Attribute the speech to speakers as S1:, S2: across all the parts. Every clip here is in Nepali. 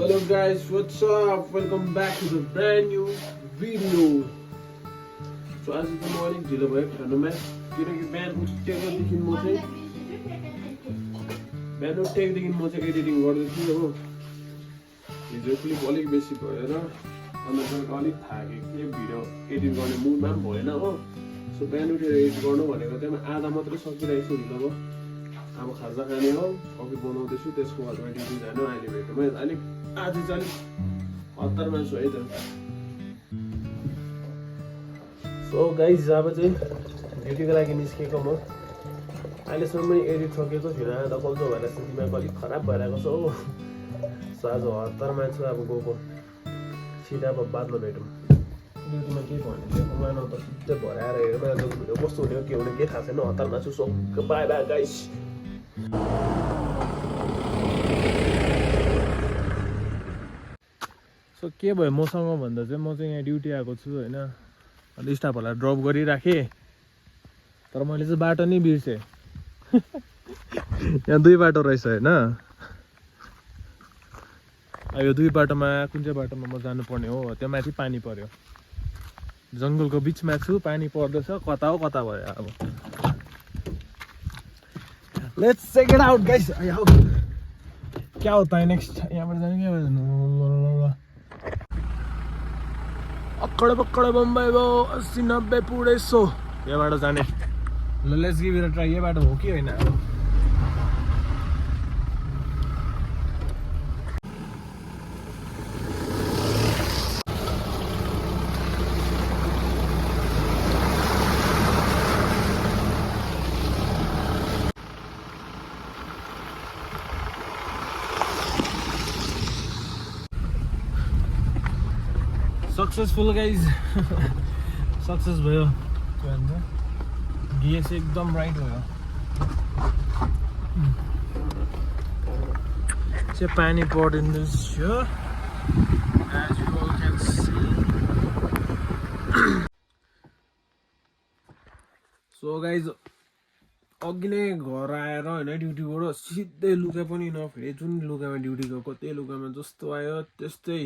S1: Hello guys, what's up? Welcome back to the brand new video. So आज त म अलिक ढिलो भयो खानुमा किनकि बिहान उठेकोदेखि म चाहिँ एडिटिङ गर्दैछु हो। हिजो क्लिप अलिक बेसी भएर अन्त अलिक थाकेँ के भिडियो एडिट गर्ने मुडमा पनि भएन हो। सो बिहान उठेर एडिट गर्नु भनेको चाहिँ आधा मात्रै सकिरहेको छु ढिलो भयो। अब खाजा खाने हो, कफी बनाउँदैछु, त्यसको बादमा ड्युटी जानु। अहिले भेटौँ है। अलिक आज चाहिँ अलिक हतारमा छु है त। सो गाइज अब चाहिँ ड्युटीको लागि निस्केको म। अहिलेसम्म पनि एडिट सकेको छुइनँ, त कल्चो भएर दिमाग अलिक खराब भइरहेको छ हो। सो आज हतारमा छु, अब गएको सिधा अब बादमा भेटौँ। ड्युटीमा केही भन्ने उहाँ त सिधै भराएर हेरौँ आज भिडियो कस्तो हुने हो के हुने केही थाहा छैन। हतारमा छु। So by by guys. So के भयो मसँग भन्दा चाहिँ म चाहिँ यहाँ ड्युटी आएको छु होइन। अनि स्टाफहरूलाई ड्रप गरिराखेँ, तर मैले चाहिँ बाटो नै बिर्सेँ। यहाँ दुई बाटो रहेछ होइन। यो दुई बाटोमा कुन चाहिँ बाटोमा म जानुपर्ने हो, त्यो माथि पानी पर्यो। जङ्गलको बिचमा छु, पानी पर्दैछ, कता हो कता भयो अब। Let's check it out guys. क्या होता है नेक्स्ट, यहाँबाट जाने क्या जानु। अक्कडे पक्कडे बम्बई भयो 80-90 पुरै 100 यहाँबाट जाने। ल let's give it a try. यो बाटो हो कि होइन अब। Successful guys. सक्सेस भयो। के भन्छ गियर चाहिँ एकदम राइट भयो। चाहिँ पानी परिँदैछ as you all can see. So guys अघि नै घर आएर होइन ड्युटीबाट सिधै लुगा पनि नफेरे, जुन लुगामा ड्युटी गएको त्यही लुगामा जस्तो आयो त्यस्तै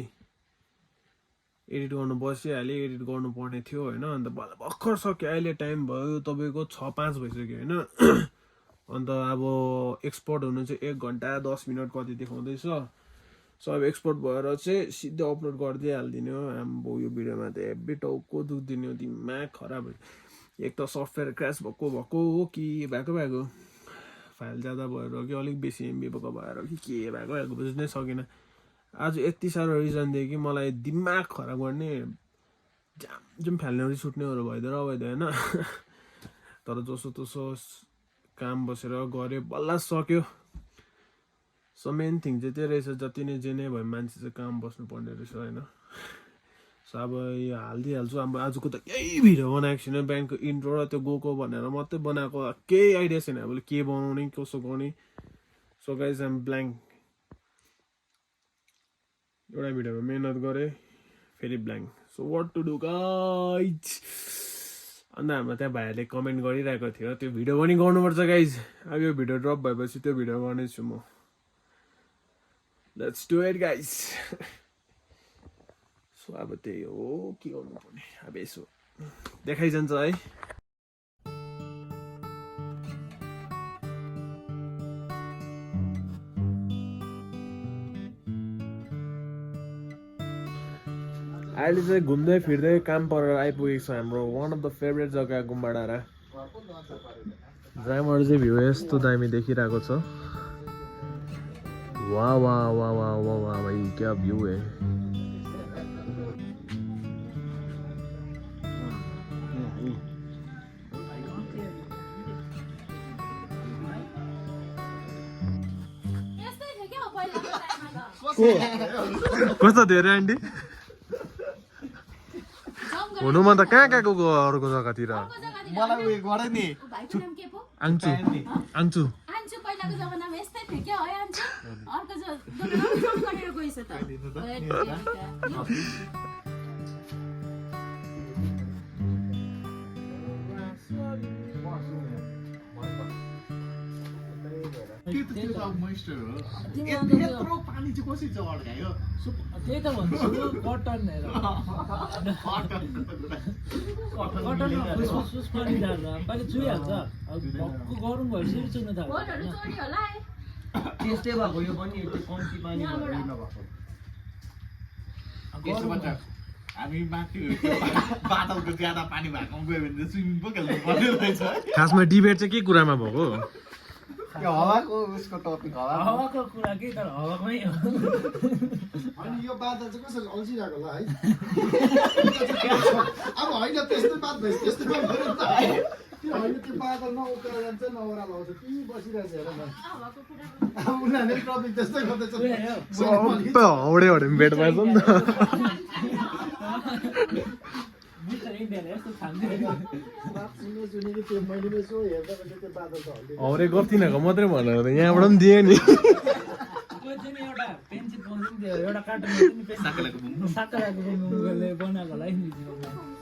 S1: एडिट गर्नु बसिहालेँ। एडिट गर्नुपर्ने थियो होइन। अन्त भर्खर सक्यो। अहिले टाइम भयो तपाईँको 6-5 भइसक्यो होइन। अन्त अब एक्सपोर्ट हुनु चाहिँ 1 घन्टा 10 मिनट कति देखाउँदैछ। सो अब एक्सपोर्ट भएर चाहिँ सिधै अपलोड गरिदिइ हालिदिने हो। आम्बो यो भिडियोमा त हेब्बी टाउको दुख्दिने हो, दिमाग खराब। एक त सफ्टवेयर क्रास भएको हो कि भएको फाइल ज्यादा भएर हो कि अलिक बेसी एमबी भएको भएर हो कि के भएको बुझ्नै सकिनँ। आज यति साह्रो रिजन दियो कि मलाई दिमाग खराब गर्ने जाम फाल्ने रिस उठ्नेहरू भइदिएर अभइदियो होइन। तर जसो तसो काम बसेर गऱ्यो, बल्ल सक्यो। सो मेन थिङ चाहिँ त्यो रहेछ, जति नै जे नै भयो मान्छे चाहिँ काम बस्नुपर्ने रहेछ होइन। सो अब यो हालिदिइहाल्छु। अब आजको त केही भिडियो बनाएको छैन। ब्याङ्कको इन्ट्रो र त्यो गएको भनेर मात्रै बनाएको, केही आइडिया छैन अब के बनाउने कसो गर्ने। So guys I'm blank. एउटा भिडियोमा मेहनत गरेँ, फेरि blank. So what to do guys. अन्त हाम्रो त्यहाँ भाइहरूले कमेन्ट गरिरहेको थियो त्यो भिडियो पनि गर्नुपर्छ गाइज। अब यो भिडियो ड्रप भएपछि त्यो भिडियो गर्नेछु म। Let's do it guys. So अब त्यही हो, के गर्नुपर्ने अब यसो देखाइजान्छ है। अहिले चाहिँ घुम्दै फिर्दै काम परेर आइपुगेको छ हाम्रो वान अफ द फेभरेट जग्गा गुम्बा डाँडा, जहाँबाट चाहिँ भ्यू यस्तो दामी देखिरहेको छ। वाह वाह वाह वाह वाह वाह भाइ क्या भ्यू है। कस्तो धेरै आन्टी हुनुमा त कहाँ कहाँको अरूको जग्गातिर आङ्चु आङ्चु
S2: पहिलाको जमानामा यस्तै थियो क्या है। अर्को गरेर गइस त
S3: त्यो त अब मोइस्चर हो
S2: तिमीले
S3: यत्रो पानी चाहिँ कसरी चाहिँ अड्कायो
S4: त्यही त भन्छु कटन हेर कटनमा फुसफुस पानी झार्छ कहिले चुइहाल्छ अब भक्कु गरौँ भएपछि चुन्न थाल्छ
S2: भोटहरु चोरी होला है
S5: त्यस्तै भएको यो पनि त्यो कम्ती पानी भएर नभएको
S3: यसोबाट हामी माथि बादलको ज्यादा पानी भएकोमा गयो भने त स्विमिङ पो खेल्नु पर्ने रहेछ है
S1: खासमा डिबेट चाहिँ के कुरामा भएको
S5: यो हावाको उसको टपिक
S4: हावाको कुरा के तर हावामै हो
S6: अनि यो बादल चाहिँ कसरी अल्झिरहेको होला है अब होइन त्यस्तै बात भएपछि त्यस्तै बात भयो नि त त्यो होइन त्यो बादल नउक्रा जान्छ नौरा लाउँछ ती बसिरहेछ हेर न
S2: हावाको कुरा
S6: अब उनीहरूले टपिक त्यस्तै गर्दैछ
S1: सबै हौडे हौडे भेट भएछ नि त
S4: मिस्टर इन्डियाले यस्तो खान्थ्यो
S6: सुने कि त्यो मैले यसो हेर्दा त्यो बादल त हल्दै
S1: हौडे गर्थेनको मात्रै भनेर त यहाँबाट पनि दिए नि
S4: कोही चाहिँ एउटा पेन्सिल बनाउँथ्यो एउटा कार्टुनमा पनि
S3: साकेलाको बुङ
S4: साकेलाको बनाएको होला है